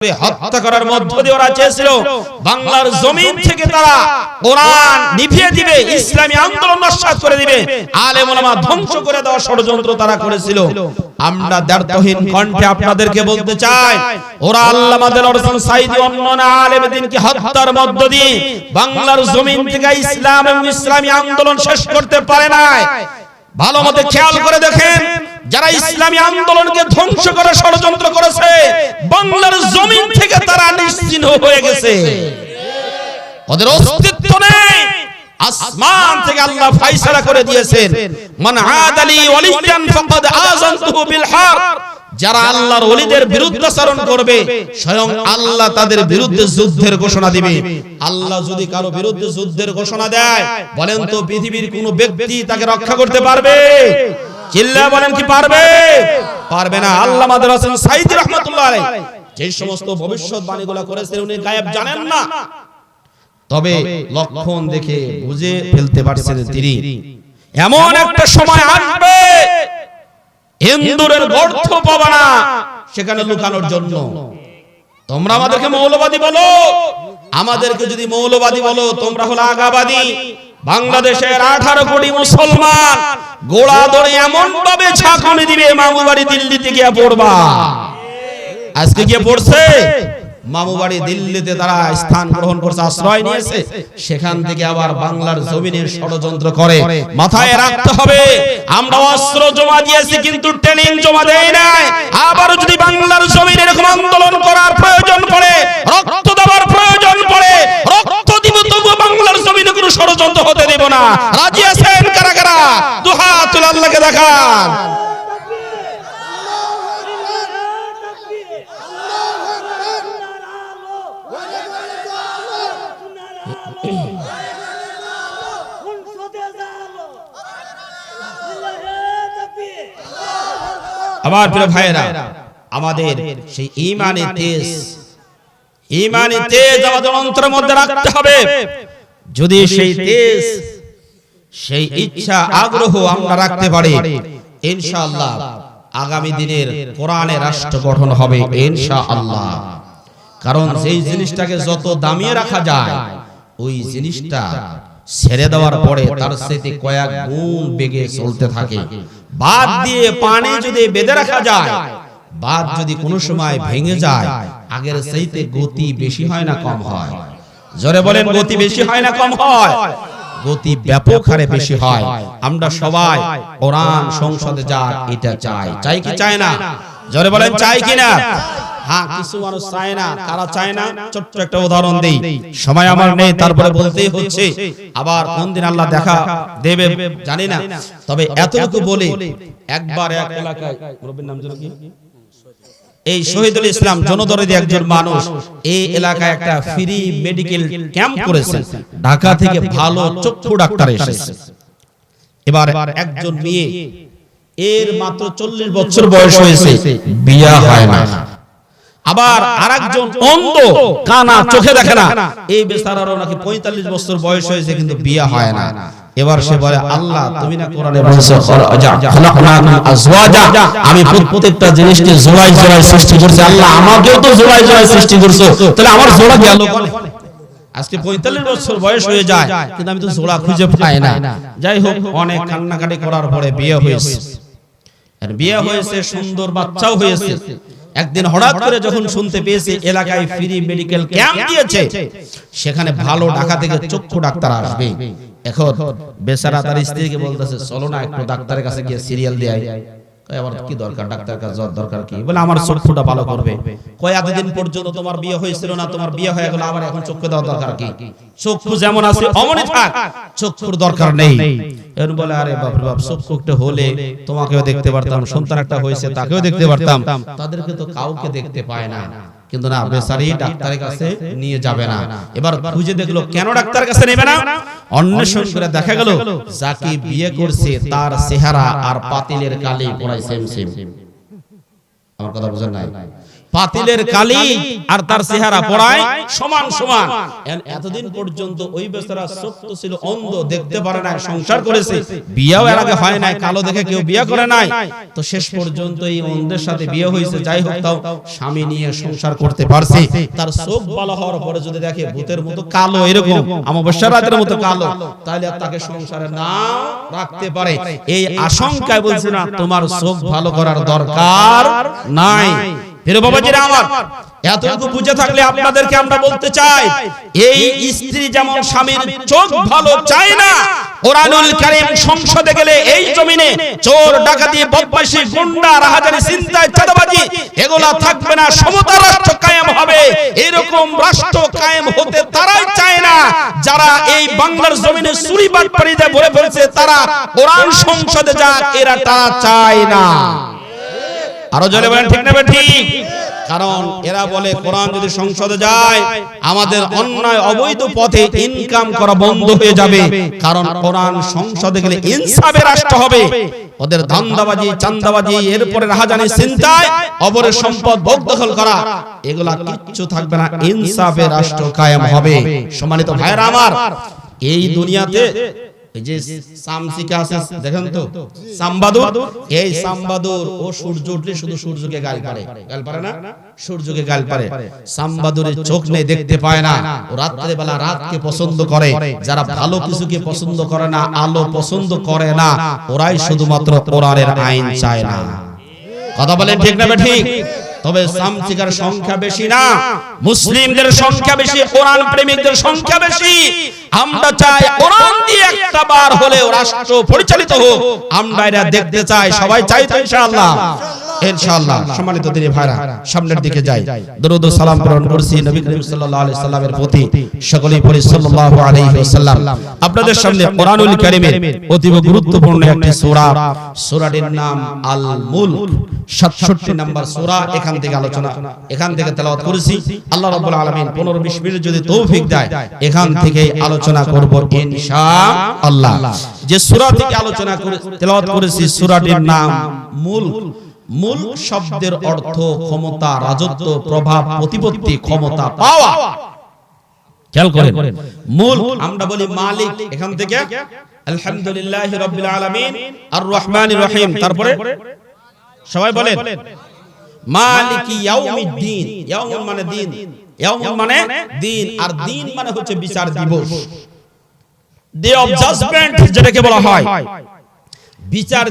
হত্যা করার মধ্য দিয়ে ওরা চেয়েছিল বাংলার জমিন থেকে তারা কোরআন নিভিয়ে দিবে, ইসলামী আন্দোলন নস্যাৎ করে দিবে, আলেম ওলামা ধ্বংস করে দেওয়ার ষড়যন্ত্র তারা করেছিল। আমরা দ্ব্যর্থহীন কণ্ঠে আপনাদেরকে বলতে চাই, ওরা আল্লামা দেলোয়ার হোসেন সাঈদী অন্যান্য আলেম দ্বীনকে হত্যার মধ্য দিয়ে বাংলার জমিন থেকে ইসলাম এবং ইসলামী আন্দোলন শেষ করতে পারে নাই। ভালো মতো খেয়াল করে দেখেন, যারা ইসলামী আন্দোলনকে ধ্বংস করে ষড়যন্ত্র করেছে বাংলার জমিন থেকে তারা নিশ্চিহ্ন হয়ে গেছে, ওদের অস্তিত্ব নেই। আসমান থেকে আল্লাহ ফয়সালা করে দিয়েছেন, মান আদালি ওয়ালিয়ান ফাকাদ আযানতুহু বিল হক। যারা আল্লাহর ওলিদের বিরুদ্ধাচরণ করবে স্বয়ং আল্লাহ তাদের বিরুদ্ধে যুদ্ধের ঘোষণা দিবে। আল্লাহ যদি কারো বিরুদ্ধে যুদ্ধের ঘোষণা দেয়, বলেন তো পৃথিবীর কোন ব্যক্তি তাকে রক্ষা করতে পারবে? চিল্লা বলেন কি পারবে? পারবে না। আল্লামা দেলোয়ার হোসেন সাঈদী রাহমাতুল্লাহ আলাইহি যে সমস্ত ভবিষ্যৎবাণীগুলো করেছেন উনি গায়েব জানেন না, তবে লক্ষণ দেখে বুঝে ফেলতে পারছেন তিনি এমন একটা সময় আসবে ইন্দুরের গর্ত পাবে না সেখানে লুকানোর জন্য। তোমরা আমাদেরকে মৌলবাদী বলো, আমাদেরকে যদি মৌলবাদী বলো, তোমরা হলো আগাবাদী। বাংলাদেশের 18 কোটি মুসলমান গোড়া ধরে এমন ভাবে ছাকনি দিবে, মামুবাড়ি দিল্লিতে গিয়ে পড়বা। আজকে গিয়ে পড়ছে মামুবাড়ি দিল্লিতে তারা স্থান গ্রহণ করছে, আশ্রয় নিয়েছে, সেখান থেকে আবার বাংলার জমিনে ষড়যন্ত্র করে। মাথায় রাখতে হবে, আমরা অস্ত্র জমা দিয়েছি কিন্তু ট্রেনিং জমা দেই নাই। আবার যদি বাংলার জমিনে এরকম আন্দোলন করার প্রয়োজন পড়ে, রক্ত দেওয়ার প্রয়োজন পড়ে, রক্ত দিব, তবু বাংলার জমিনে কোনো ষড়যন্ত্র হতে দেব না। রাজি আছেন কারা কারা? দুহাত তুলে আল্লাহকে দেখান। আমার প্রিয় ভাইয়েরা, আমাদের সেই ঈমানি তেজ আমাদের অন্তরের মধ্যে রাখতে হবে। যদি সেই তেজ, সেই ইচ্ছা, আগ্রহ আমরা রাখতে পারি, ইনশাআল্লাহ আগামী দিনের কোরআনের রাষ্ট্র গঠন হবে ইনশাআল্লাহ। কারণ সেই জিনিসটাকে যত দামিয়ে রাখা যায়, ওই জিনিসটা ছেড়ে দেওয়ার পরে তার সাথে কয়েক গুণ বেগে চলতে থাকে। বাদ দিয়ে পানি যদি বেঁধে রাখা যায়, বাদ যদি কোনো সময় ভেঙে যায়, আগের চাইতে গতি বেশি হয় না কম হয়? জোরে বলেন, গতি বেশি হয় না কম হয়? গতি ব্যাপক হারে বেশি হয়। আমরা সবাই কোরআন সংসদে যা এটা চাই কি চাই না? জোরে বলেন, চাই কি না? হ্যাঁ, কিছু মানুষ চায় না। কারা চায় না? ছোট্ট একটা উদাহরণ দেই, সময় আমার নেই, তারপরে বলতেই হচ্ছে। আবার কোন দিন আল্লাহ দেখা দেবে জানি না, তবে এতটুকু বলি, একবার এক এলাকায়, মুরব্বির নাম জানো কি? এই শহীদুল ইসলাম জনদরদি একজন মানুষ এই এলাকায় একটা ফ্রি মেডিকেল ক্যাম্প করেছেন। ঢাকা থেকে ভালো চক্ষু ডাক্তার এসেছে। এবার একজন মেয়ে, এর মাত্র 40 বছর বয়স হয়েছে, বিয়ে হয় না। আবার আরেকজন অন্ধ, কানা, চোখে দেখে না, এই বেচারারও নাকি 45 বছর বয়স হয়েছে কিন্তু বিয়ে হয় না। এবার সে বলে, আল্লাহ তুমি না কোরআনে বলেছো খালাকনাকুম আজওয়াজা, আমি প্রত্যেকটা জিনিসকে জোড়ায় জোড়ায় সৃষ্টি করেছি, আল্লাহ আমাকেও তো জোড়ায় জোড়ায় সৃষ্টি করেছো, তাহলে আমার জোড়া গেল কোথায়? আজকে 45 বছর বয়স হয়ে যায় কিন্তু আমি তো জোড়া খুঁজে পাই না। যাই হোক, অনেক কান্নাকাটি করার পরে বিয়ে হয়েছে, আর বিয়ে হয়েছে, সুন্দর বাচ্চাও হয়েছে। একদিন হঠাৎ করে যখন শুনতে পেয়েছে এলাকায় ফ্রি মেডিকেল ক্যাম্প দিয়েছে, সেখানে ভালো ঢাকা থেকে চক্ষু ডাক্তার আসবে। এখন বেচারা তার স্ত্রীকে বলতেছে, চলো না একটু ডাক্তারের কাছে গিয়ে সিরিয়াল দেয়। আবার কি দরকার, ডাক্তারের কাছে যাওয়ার দরকার কি? বলে আমার চক্ষুটা ভালো করবে। কয় এতদিন পর্যন্ত তোমার বিয়ে হয়েছিল না, তোমার বিয়ে হয়ে গেল, আবার এখন চক্ষু দেওয়ার দরকার কি? চক্ষু যেমন আছে অমনই থাক, চক্ষুর দরকার নেই। এর বলে, আরে বাপ রে বাপ, চক্ষু একটা হলে তোমাকেও দেখতে পারতাম, সন্তান একটা হয়েছে তাকেও দেখতে পারতাম, তাদেরকে তো কাউকে দেখতে পায় না। কিন্তু না, বেচারি ডাক্তারের কাছে নিয়ে যাবে না। এবার খুঁজে দেখলো কেন ডাক্তারের কাছে নেবে না, অন্বেষণ করে দেখা গেল যাকে বিয়ে করছে তার চেহারা আর পাতিলের কালি পুরাই সেম সেম। আমার কথা বুঝেন নাই? পাতিলের কালি আর তার চেহারা পড়ায় সমান সমান। এতদিন পর্যন্ত ওই বেচারা সত্য ছিল, অন্ধ, দেখতে পারে না, সংসার করেছে, বিয়েও এর আগে হয় নাই, কালো দেখে কেউ বিয়ে করে নাই, তো শেষ পর্যন্ত এই অন্ধের সাথে বিয়ে হয়েছে। যাই হোক, তাও স্বামী নিয়ে সংসার করতে পারছে। তার চোখ ভালো হওয়ার পরে যদি দেখে ভূতের মতো কালো, এরকম অমাবস্যার রাতের মতো কালো, তাহলে আর তাকে সংসারে নাও রাখতে পারে। এই আশঙ্কায় বলছে না, তোমার চোখ ভালো করার দরকার নাই। প্রিয় বাবাজিরা আমার, এতটুকু বুঝে থাকলে আপনাদেরকে আমরা বলতে চাই, এই স্ত্রী যেমন স্বামীর চোখ ভালো চায় না, কোরআনুল কারীম সংসদে গেলে এই জমিনে চোর, ডাকাতি, বদমাশি, গুন্ডা, রাহাজানি, চিন্তায়, চাঁদাবাজি এগুলা থাকবে না, সমতা রাষ্ট্র কায়েম হবে। এরকম রাষ্ট্র কায়েম হতে তারাই চায় না যারা এই বাংলার জমিনে চুরি বাটপাড়িতে ভরে ফেলছে, তারা কোরআন সংসদে যাক, এরা তারা চায় না। আরো জোরে বলেন ঠিক না ঠিক? কারণ এরা বলে কোরআন যদি সংসদে যায় আমাদের অন্যায় অবৈধ পথে ইনকাম করা বন্ধ হয়ে যাবে, কারণ কোরআন সংসদে গেলে ইনসাফের রাষ্ট্র হবে। ওদের ধান্দাবাজি, চাঁদাবাজি, এরপরে রাহাজানি, চিন্তায় অপরের সম্পদ ভোগ দখল করা, এগুলা কিচ্ছু থাকবে না, ইনসাফের রাষ্ট্র কায়েম হবে। সম্মানিত ভাইরা আমার, এই দুনিয়াতে এই যে সামসিকা আছে দেখেন তো, সামবাদুর, এই সামবাদুর ও সূর্য উঠলে শুধু সূর্যকে গাল পারে, গাল পারে না, সূর্যকে গাল পারে। সামবাদুরের চোখ নেই, দেখতে পায় না, ও রাত্রে বেলা রাতকে পছন্দ করে। যারা ভালো কিছুকে পছন্দ করে না, আলো পছন্দ করে না, ওরাই শুধুমাত্র কোরআনের আইন চায় না। কথা বলেন ঠিক না ঠিক? তবে সামসিকার সংখ্যা বেশি না, মুসলিমদের সংখ্যা বেশি, কোরআন প্রেমিকদের সংখ্যা বেশি। আমরা চাই কোরআন দিয়ে একটা বার হলেও রাষ্ট্র পরিচালিত হোক, আমরা এটা দেখতে চাই। সবাই চাই তো ইনশাআল্লাহ? ইনশাআল্লাহ। সম্মানিত দিনী ভাইরা, সামনের দিকে যাই, দরুদ ও সালাম প্রেরণ করছি নবী করিম সাল্লাল্লাহু আলাইহি সাল্লামের প্রতি। সকলেই পড়ি সাল্লাল্লাহু আলাইহি ওয়াসাল্লাম। আপনাদের সামনে কোরআনুল কারীমের অতীব গুরুত্বপূর্ণ একটি সূরা, সূরাটির নাম আল মুলক, 67 নম্বর সূরা। এখান থেকে আলোচনা, এখান থেকে তেলাওয়াত করেছি। আল্লাহ রাব্বুল আলামিন 15-20 মিনিট যদি তৌফিক দেয়, এখান থেকে আলোচনা করব ইনশাআল্লাহ। যে সূরা থেকে আলোচনা করে তেলাওয়াত করেছি, সূরাটির নাম মুলক। মূল শব্দের অর্থ ক্ষমতা, রাজত্ব, প্রভাব, প্রতিপত্তি, ক্ষমতা পাওয়া। খেয়াল করেন, মূল আমরা বলি মালিক, এখান থেকে আলহামদুলিল্লাহি রাব্বিল আলামিন আর রহমানির রহিম, তারপরে সবাই বলেন মালিকি ইয়াউমিদ্দিন। ইয়াউম মানে দিন, ইয়াউম মানে দিন, আর দিন মানে হচ্ছে বিচার দিবস, ডে অফ জাজমেন্ট যেটাকে বলা হয়, বিচার